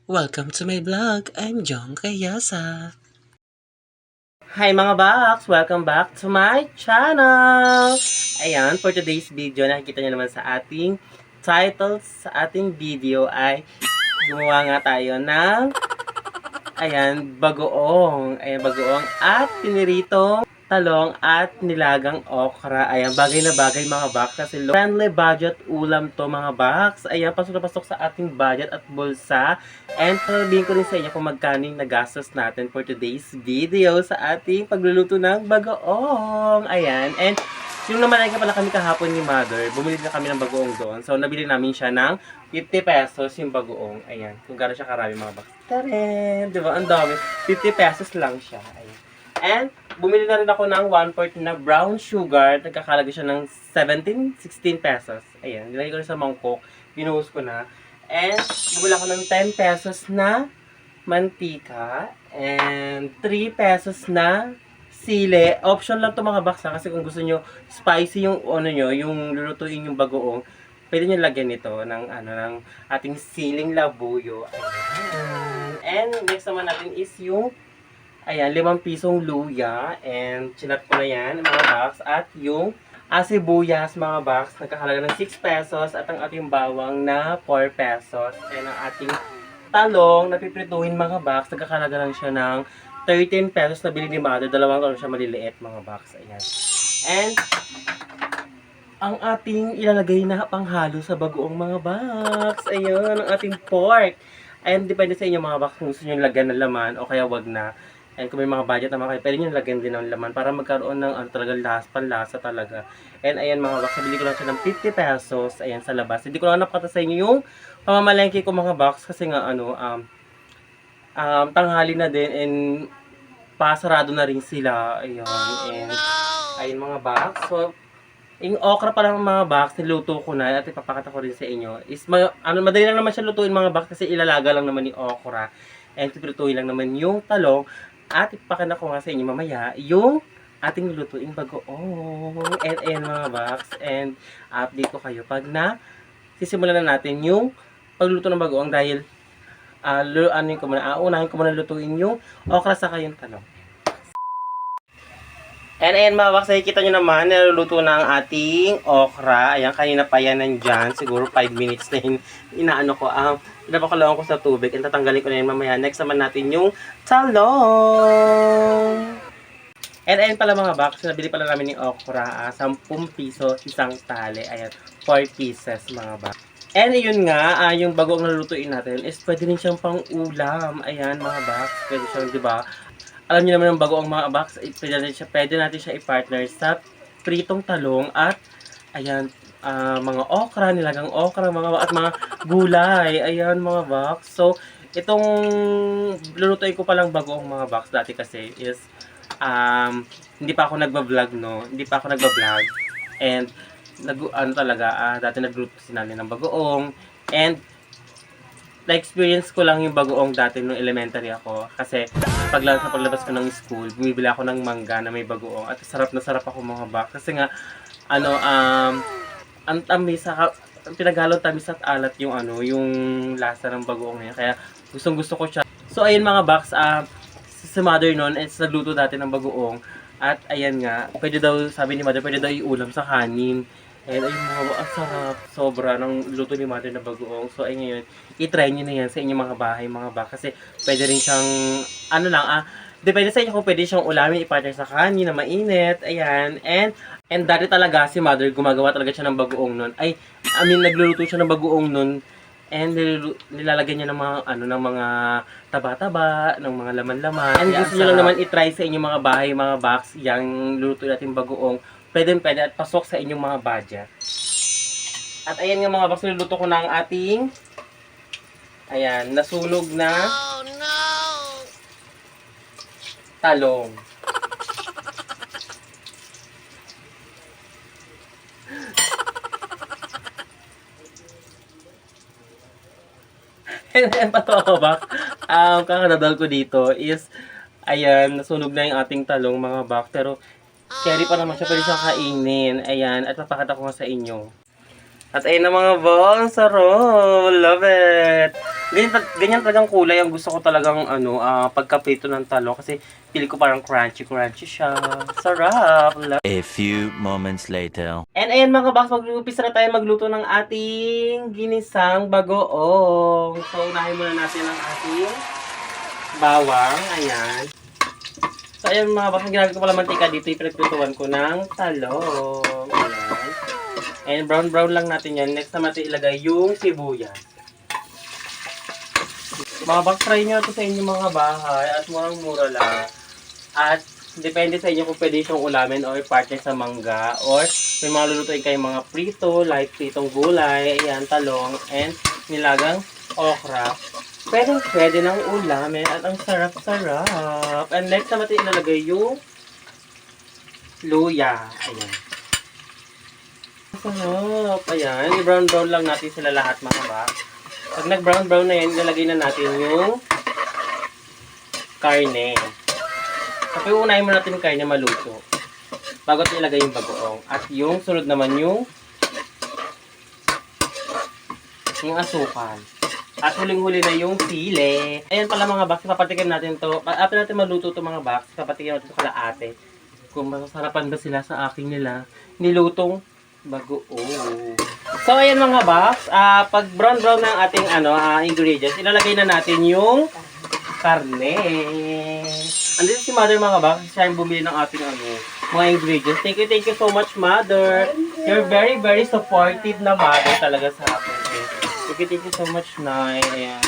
Welcome to my vlog. I'm Jong Kayasa. Hi mga Baks! Welcome back to my channel! Ayan, for today's video, nakikita nyo naman sa ating title sa ating video ay gumawa nga tayo ng bagoong. Ayan, bagoong at piniritong talong at nilagang okra. Ayan, bagay na bagay mga Baks kasi friendly budget ulam to mga Baks. Ayan, pasok na pasok sa ating budget at bulsa. And sabihin ko rin sa inyo kung magkano yung nagastos natin for today's video sa ating pagluluto ng bagoong. Ayan, and yung naman pala kami kahapon ni Mother, bumili na kami ng bagoong doon. So, nabili namin siya ng 50 pesos yung bagoong. Ayan, kung gano'n siya karami mga Baks. Taren! Diba? Ang dami. 50 pesos lang siya. Ayan. And, bumili na rin ako ng 1/4 na brown sugar. Nagkakalaga siya ng 16 pesos. Ayan, nilagay ko rin sa mangkok. Pinuhos ko na. And, bumili ako ng 10 pesos na mantika. And, 3 pesos na sili. Option lang to mga Baks ha, kasi kung gusto nyo spicy yung yung lulutuin yung bagoong, pwede nyo lagyan nito ng ating siling labuyo. Ayan. And next naman natin is yung 5 pisong luya. And chinat ko na yan mga Baks. At yung sibuyas mga Baks, nagkakalaga ng 6 pesos. At ang ating bawang na 4 pesos. And ang ating talong na piprituhin mga Baks, nagkakalaga lang siya ng 13 pesos na bili ni Mother. Dalawang siya maliliit mga Baks. Ayan. And ang ating ilalagay na panghalo sa bagoong mga Baks. Ayan, ang ating pork. Ayan, depende sa inyo mga Baks kung gusto nyo lagyan ng laman o kaya wag na. And kung may mga budget naman kayo, pwede nyo lagyan din ng laman para magkaroon ng talaga panlasa talaga. And ayan mga Baks, nabili ko lang siya ng 50 pesos. Ayan, sa labas. Hindi ko lang napakita sa inyo yung pamamalengke ko mga Baks kasi nga tanghali na din and pasarado na rin sila. Ayan, and ayun mga Baks. So, yung okra pa lang mga Baks, niluto ko na at ipapakita ko rin sa inyo. Madali lang naman siya lutuin mga Baks kasi ilalaga lang naman yung okra. And piprituhin lang naman yung talong. At ipapakita ko nga sa inyo mamaya yung ating lutuin bagoong. And ayan mga Baks. And update ko kayo pag sisimulan na natin yung pagluto ng bagoong dahil unahin ko muna lutuin yung okra saka yung talong. And ayan mga Baks, nakikita nyo naman, naluluto na ang ating okra. Ayan, kanina pa yan nandyan. Siguro 5 minutes na yun. Inaano ko. Pinapakuluan ko sa tubig. And tatanggalin ko na yun mamaya. Next naman natin yung talong. And ayan pala mga Baks, nabili pala namin yung okra. 10 piso, isang tali. Ayan, 4 pieces mga Baks. And yun nga, yung bagoong nalulutuin natin is pwede rin siyang pang ulam. Ayan mga Baks, pwede siyang, diba? Alam niyo naman ang bagoong mga Baks, pwede natin siya i-partner sa pritong talong at ayan, mga okra, nilagang okra, at mga gulay. Ayan mga Baks. So, itong lulutuin ko palang bagoong mga Baks dati kasi is hindi pa ako nagba-vlog, no? Hindi pa ako nagba-vlog. And dati nagluto si nanay ng bagoong. And na-experience ko lang yung bagoong dati nung elementary ako. Kasi sa paglabas ko ng school, bumibili ako ng mangga na may bagoong. At sarap na sarap ako mga Baks. Kasi nga, ang tamis, pinaghalong tamis at alat yung yung lasa ng bagoong niya. Kaya gustong gusto ko siya. So ayun mga Baks, si Mother noon is nagluto dati ng bagoong. At ayan nga, sabi ni Mother, pwede daw iulam sa kanin. And ayun mga ang sarap, sobra ng luto ni Mother na bagoong. So ay ngayon, i-try nyo na yan sa inyong mga bahay, mga Baks. Kasi pwede rin siyang, depende sa inyo kung pwede siyang ulamin, i-partner sa kanin na mainit. Ayan, and dati talaga si Mother, gumagawa talaga siya ng bagoong nun. Nagluluto siya ng bagoong nun. And nilalagyan niya ng mga ng mga taba-taba, ng mga laman-laman. And gusto niyo lang naman i-try sa inyong mga bahay, mga Baks, yung luto natin bagoong. Pwede at pasok sa inyong mga budget. At ayan nga mga Baks, niluluto ko na ang ating nasunog na talong. And patawa ko ba? Kakadadal ko dito is, nasunog na yung ating talong mga Baks. Pero, carry pa naman siya, pwede siyang kainin. Ayan, at papakita ko nga sa inyo. At ayun na mga bang, sarap. Love it. Ganyan talagang kulay ang gusto ko talagang pagkaprito ng talong kasi pili ko parang crunchy siya. Sarap. Love. A few moments later. And ayan mga box, mag-umpisa na tayo magluto ng ating ginisang bagoong. So unahin muna natin ang ating bawang. Ayan. So ayan mga box, ang ginamit ko pala mantika dito, ipinaglutuan ko ng talong. Ayan. And brown lang natin yan. Next naman natin ilagay yung sibuyas. Mga box, try nyo ito sa inyong mga bahay at murang-mura lang. At depende sa inyo kung pwede siyang ulamin or partner sa mangga or may mga lulutuin kayong mga prito, like pritong gulay, ayan, talong, and nilagang okra. Pwede nang ulamin at ang sarap-sarap. And next naman natin ilalagay yung luya. Ayan. Sarap. Ayan. I-brown lang natin sila lahat mga box. Pag nag-brown na yan, ilalagay na natin yung karne. Tapos uunahin mo natin yung karne maluto. Bago natin ilagay yung bagoong. At yung sunod naman yung asukal. At huling-huli na yung sili. Ayan pala mga box, papatikin natin to. After natin maluto to mga box, papatikin natin to kalaate. Kung masasarapan ba sila sa aking nila nilutong bagoong. So ayan mga box, pag brown na ang ating ingredients, ilalagay na natin yung karne. Andito si Mother mga box, siya yung bumili ng ating mga ingredients. Thank you so much Mother. You're very supportive na Mother talaga sa akin. Thank you so much Nay. Ayan.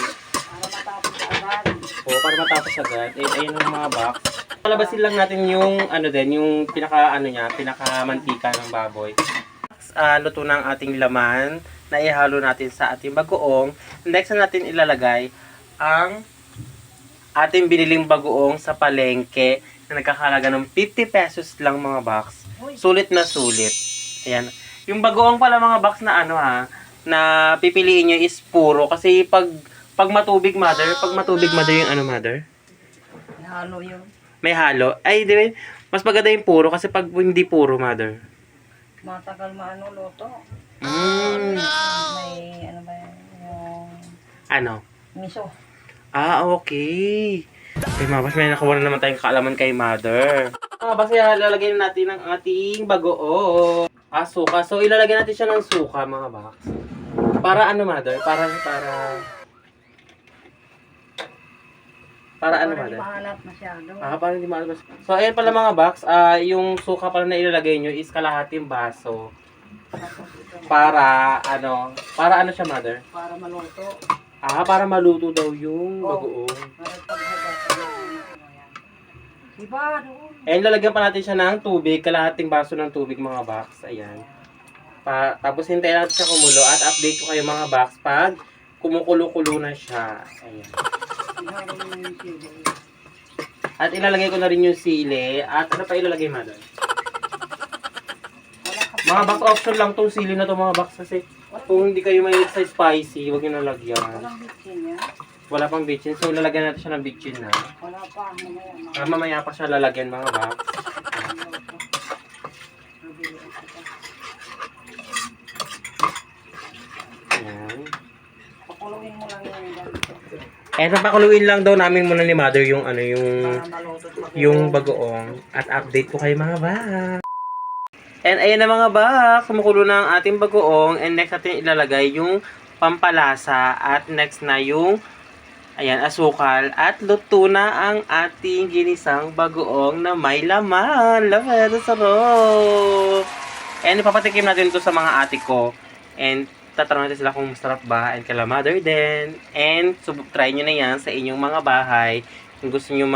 Para matapos agad. Ayun ang mga box. Palabasin lang natin yung yung pinaka mantika ng baboy. Luto na ang ating laman na ihalo natin sa ating bagoong. Next na natin ilalagay ang ating biniling bagoong sa palengke na nagkakalaga ng 50 pesos lang mga box. Sulit na sulit. Ayan. Yung bagoong pala mga box na na pipiliin nyo is puro kasi pag matubig mother yung mother? May halo yun. May halo. Ay, di ba? Mas maganda yung puro kasi pag hindi puro mother. Matagal luto. Mm. May ba yan? Yung miso. Okay. Okay, mabas, may nakuha na naman tayong kaalaman kay mother. Basta lalagay na natin ang ating bagoong. Suka. So, ilalagay natin siya ng suka, mga box. Para mother? Para mother? Hindi maalat masyado. Para hindi maalat. So, ayan pala mga box. Yung suka pala na ilalagay nyo is kalahating baso. Para siya, mother? Para maluto. Para maluto daw yung bagoong. Para paghagas. Diba? And lalagyan pa natin siya ng tubig, kalahating baso ng tubig mga box. Ayan. Tapos hintayin natin siya kumulo at update ko kayo mga box pag kumukulo-kulo na siya. Ayan. At ilalagay ko na rin yung sili. At ano pa ilalagay, mother? Mga box, option lang tong sili na to mga box kasi kung hindi kayo mahilig sa spicy, huwag nyo nalagyan. Walang bitsin yan. Wala pang bitchin. So, lalagyan natin siya ng bitchin na. Wala pa. Mamaya pa siya lalagyan mga box. Ayan. Pakuluin mo lang yan. Napakuluin lang daw namin muna ni mother yung Para maluto. yung bagoong at update ko kayo mga box. And ayan na mga box, kumukulo na ang ating bagoong and next natin ilalagay yung pampalasa at next na yung asukal at luto na ang ating ginisang bagoong na may laman. Love it, sarap! And ipapatikim natin ito sa mga ate ko and tatanong natin sila kung masarap ba and kala mother din. And try nyo na yan sa inyong mga bahay kung gusto nyo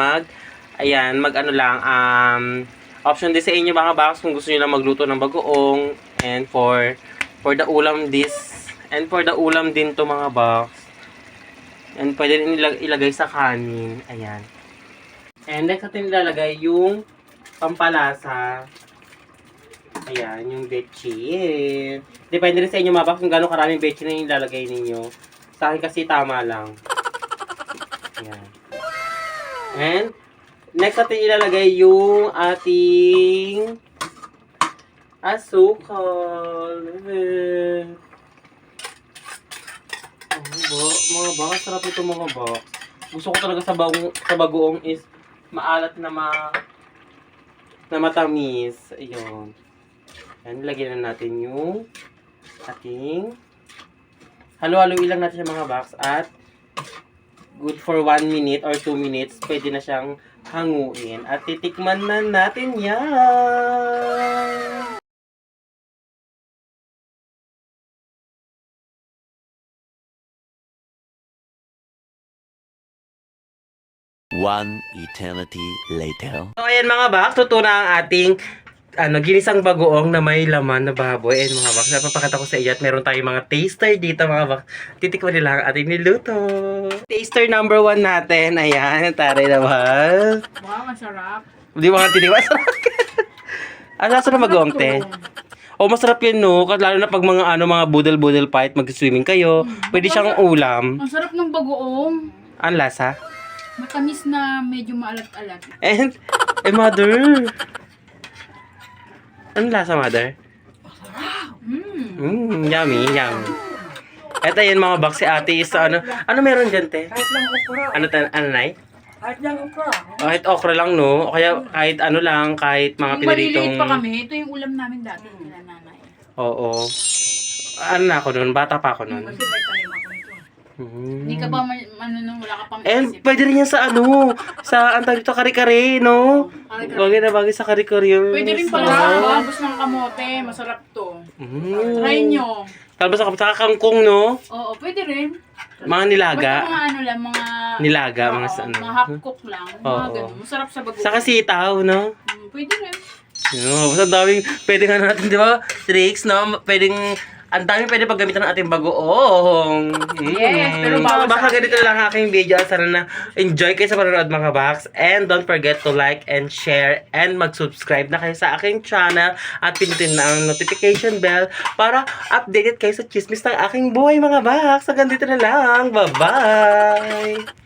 option din sa inyo mga box kung gusto niyo lang magluto ng bagoong and for the ulam din to mga box. And pwede rin ilagay sa kanin. Ayan. And next natin ilalagay yung pampalasa. Ayan, yung betchin. Depende rin sa inyo mga box kung gano'ng karaming betchin na ilalagay ninyo. Sa akin kasi tama lang. Ayan. And next natin ilalagay yung ating asukal. Mga box, sarap ito mga box. Gusto ko talaga sa bagoong is maalat na matamis. Ayun. Yan, lagyan na natin yung ating halo-haloin lang natin siya mga box at good for 1 minute or 2 minutes. Pwede na siyang hanguin at titikman na natin yan. One eternity later. So ayan mga box, tuto na ang ating ginisang bagoong na may laman na baboy. Ayan mga box, napapakita ko sa iyo at meron tayong mga taster dito mga box. Titikman nila ang ating niluto. Taster number 1 natin. Ayan, taray naman. Wow, masarap. Di ba nga tiniwas? Ang lasa ng bagoong te. Oh, masarap yan no. Lalo na pag mga budel-budel fight, mag-swimming kayo. Pwede siyang ulam. Ang sarap ng bagoong. Ang lasa. Matamis na medyo maalat-alat. And, mother. Ang lasa, mother? Yummy, yummy. Eto yun mga box, si ate is ano meron dyan, te? Kahit lang okra. Ano, nay? Kahit lang okra. Kahit okra lang, no? O kaya kahit ano lang, kahit mga Yung piniritong... maliliit pa kami, ito yung ulam namin dati nila nanay. Oo. Ano na ako nun? Bata pa ako nun. Kasi may tanim ako nito. Hindi ka ba, wala ka pang And isip. pwede rin yan sa sa ang tawag dito, kare-kare, no? Bagay na bagay sa kare-kare. Pwede rin pala sa babos ng kamote, masarap to. Try nyo. Tapos sa kangkong, no? Oo, pwede rin. Mga nilaga. Basta mga ano lang, mga... Nilaga, Oo, mga ano. mga half cook lang, mga Oo. ganun. Masarap sa bagoong. Sa sitaw, no? Pwede rin. Basta ang daming pwedeng natin, di ba? Tricks, no? Ang daming pwede paggamitan ng ating bagoong. Yes, pero bawal Baka sa ganito lang ang aking video. Sana na enjoy kayo sa panonood mga box. And don't forget to like and share and mag-subscribe na kayo sa aking channel at pinutin na ang notification bell para updated kayo sa chismis ng aking buhay mga box. Hanggang dito na lang. Bye-bye!